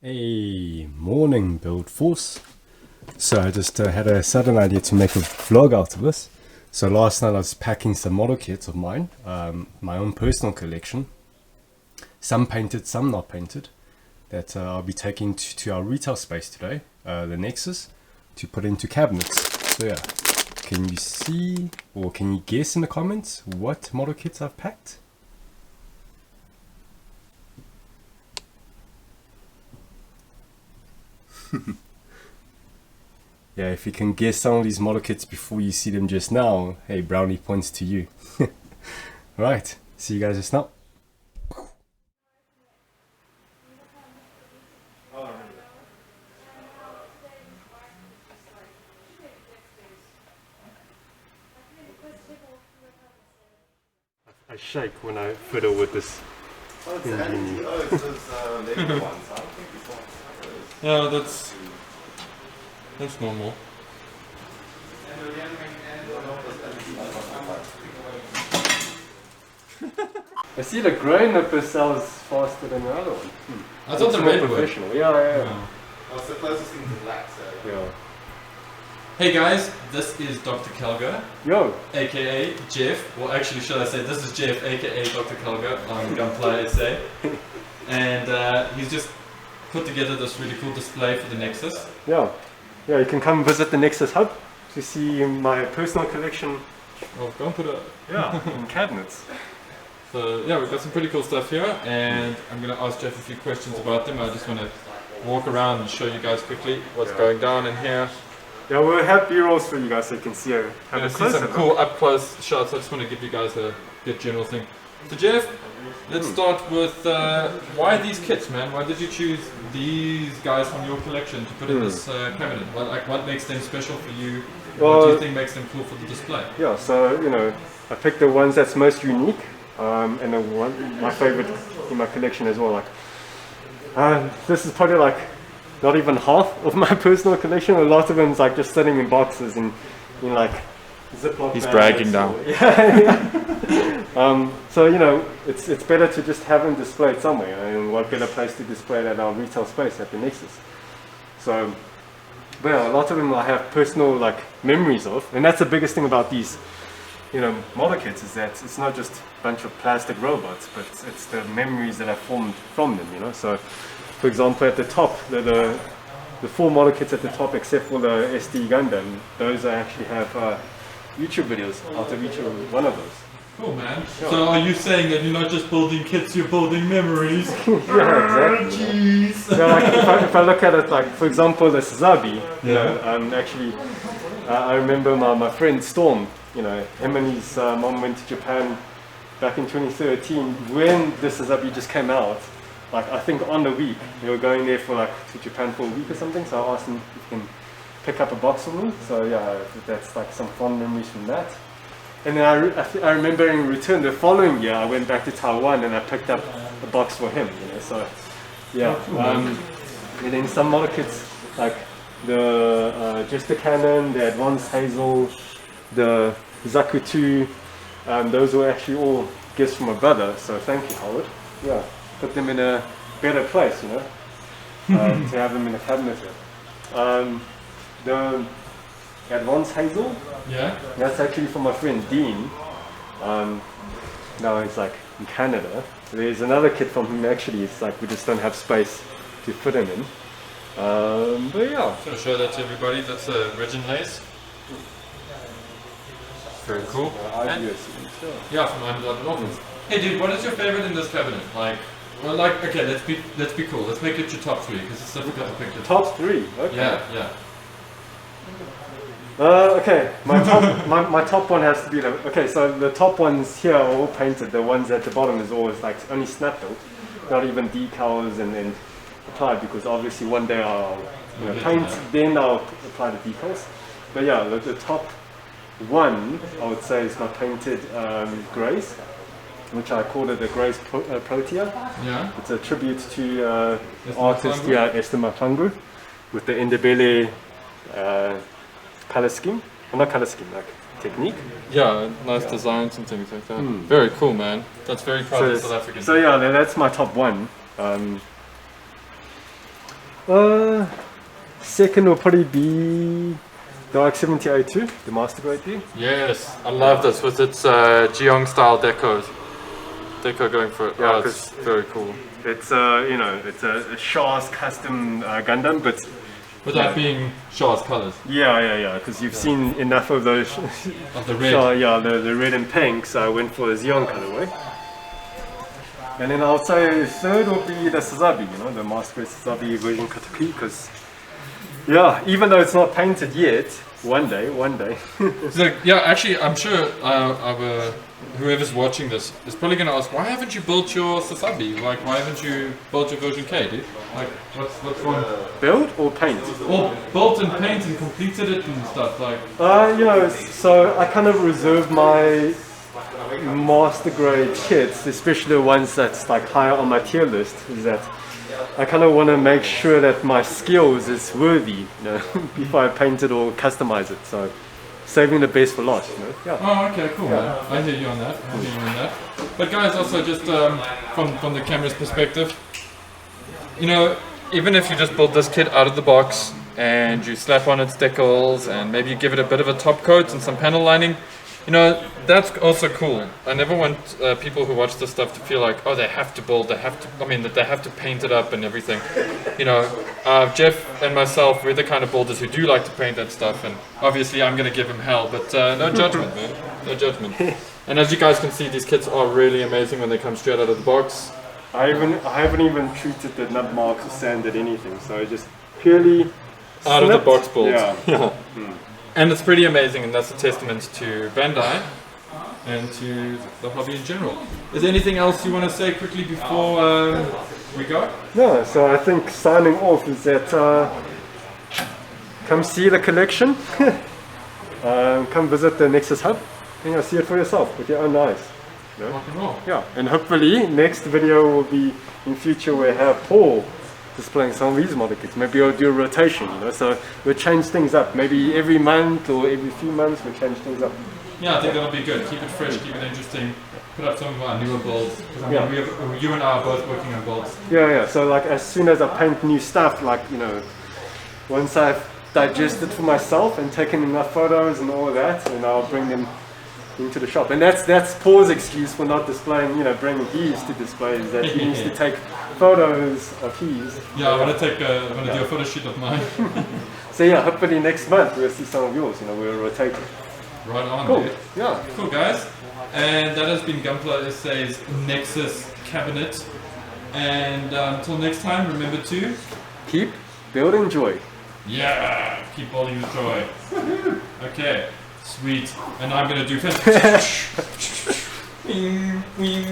Hey, morning BuildForce. So I just had a sudden idea to make a vlog out of this. So last night I was packing some model kits of mine, my own personal collection. Some painted, some not painted, that I'll be taking to our retail space today, the Nexus, to put into cabinets. So yeah, can you see, or can you guess in the comments what model kits I've packed? Yeah, if you can guess some of these model kits before you see them just now, hey, brownie points to you. Right, see you guys just now. I shake when I fiddle with this. Yeah, that's normal. I see the grey nipper sells faster than the other one. I thought the red would. Professional. Yeah. Well, it's the closest thing to black, so... Yeah. Hey guys, this is Dr.Kelga, Yo. aka Jeff. Well, actually, should I say this is Jeff, aka Dr.Kelga on Gunpla SA, and he's just put together this really cool display for the Nexus. Yeah, you can come visit the Nexus Hub to see my personal collection. Oh, Gunpla. Yeah, in cabinets. So yeah, we've got some pretty cool stuff here, and I'm going to ask Jeff a few questions about them. I just want to walk around and show you guys quickly what's going down in here. Yeah, we'll have B-rolls for you guys so you can see have a See closer some look. cool up close shots. I just want to give you guys a good general thing. So Jeff, let's start with why these kits, man? Why did you choose these guys from your collection to put in this cabinet? What makes them special for you? What do you think makes them cool for the display? Yeah, so I picked the ones that's most unique, and the one my favorite in my collection as well. This is probably like not even half of my personal collection. A lot of them is like just sitting in boxes in like Ziploc. He's bragging now. So it's better to just have them displayed somewhere, and what better place to display it at our retail space at the Nexus. So, well, a lot of them I have personal memories of, and that's the biggest thing about these model kits, is that it's not just a bunch of plastic robots, but it's the memories that are formed from them. So, for example, at the top, the 4 model kits at the top, except for the SD Gundam, those I actually have YouTube videos out of each one of those. Cool, man. Yeah. So are you saying that you're not just building kits, you're building memories? Yeah, exactly. Jeez. So if I look at it, for example, the Suzabi, actually, I remember my friend Storm, him and his mom went to Japan back in 2013 when the Suzabi just came out. I think on the week, they were going there to Japan for a week or something, so I asked him if he can pick up a box for me. So yeah, that's some fond memories from that. And then I remember in return the following year, I went back to Taiwan and I picked up a box for him. So yeah. And then some model kits like the just the Canon, the Advanced Hazel, the Zakutu, those were actually all gifts from my brother. So thank you, Howard. Yeah. Put them in a better place, to have them in a cabinet here. The Advanced Hazel, that's actually from my friend Dean. Now he's in Canada. There's another kit from him actually, it's we just don't have space to put him in. But yeah. So show that to everybody, that's a resin lace. Very cool. Yeah, from Unpainted Orphans. Hey dude, what is your favorite in this cabinet? Okay, let's be cool. Let's make it your top 3 because it's difficult to pick the top 3. Okay. Yeah. Okay, my top one has to be so the top ones here are all painted. The ones at the bottom is always only snap built, not even decals and applied, because obviously one day I'll paint, then I'll apply the decals. But yeah, the top one I would say is my painted greys, which I called it the Grace Protea. Yeah. It's a tribute to artist Esther Mapangu with the Ndebele color scheme. Well, not color scheme, technique. Yeah, nice designs and things like that. Very cool, man. That's very proud of South African. So yeah, that's my top one. Second will probably be the RX-70A2, the Master Grade D. Yes, I love this with its Geong style deco going for it. Yeah, Oh, it's very cool. It's you know, it's a Shah's custom Gundam, but Without being Shah's colours. yeah, because you've seen enough of those. Of the red. Shah, yeah, the red and pink, so I went for the Xeon colorway. And then I'll say third will be the Sazabi, you know, the Master Grade Sazabi version Katapi, because yeah, even though it's not painted yet, one day. So, yeah, actually, I'm sure whoever's watching this is probably going to ask, why haven't you built your Sasabi? Like, why haven't you built your version K, dude? Like, what's wrong? Build or paint? Or built and paint and completed it and stuff, like... You know, so I kind of reserved my Master Grade kits, especially the ones that's like higher on my tier list, is that I kind of want to make sure that my skills is worthy, you know, before I paint it or customize it. So saving the best for last, you know. Yeah. Oh, okay, cool, man. I hear you on that. But guys, also just from the camera's perspective, you know, even if you just build this kit out of the box and you slap on its decals and maybe you give it a bit of a top coat and some panel lining, you know, that's also cool. I never want people who watch this stuff to feel like, oh, they have to build, that they have to paint it up and everything. You know, Jeff and myself, we're the kind of builders who do like to paint that stuff, and obviously I'm going to give him hell, but no judgment, man. No judgment. And as you guys can see, these kits are really amazing when they come straight out of the box. I haven't even treated the nut marks or sanded anything, so just purely out of the box builds. Yeah. And it's pretty amazing, and that's a testament to Bandai and to the hobby in general. Is there anything else you want to say quickly before we go? No, so I think signing off is that come see the collection, come visit the Nexus Hub, and you'll see it for yourself with your own eyes. You know? Rock and roll. Yeah, and hopefully next video will be in future where we have Paul displaying some of these model kits. Maybe we'll do a rotation, you know, so we'll change things up. Maybe every month or every few months we'll change things up. Yeah, I think that'll be good. Keep it fresh, keep it interesting. Put up some of our newer builds. Because I mean, you and I are both working on builds. Yeah, so like as soon as I paint new stuff, like, you know, once I've digested for myself and taken enough photos and all of that, and I'll bring them into the shop. And that's Paul's excuse for not displaying, you know, bringing his to display, is that he needs to take photos of his. Yeah, I'm gonna do a photo shoot of mine. So yeah, hopefully next month we'll see some of yours, you know, we'll rotate it. Right on, Cool, dude. yeah. Cool, guys. And that has been Gunpla SA's Nexus Cabinet. And until next time, remember to Keep building joy. yeah, keep building the joy. Okay, sweet. And I'm gonna do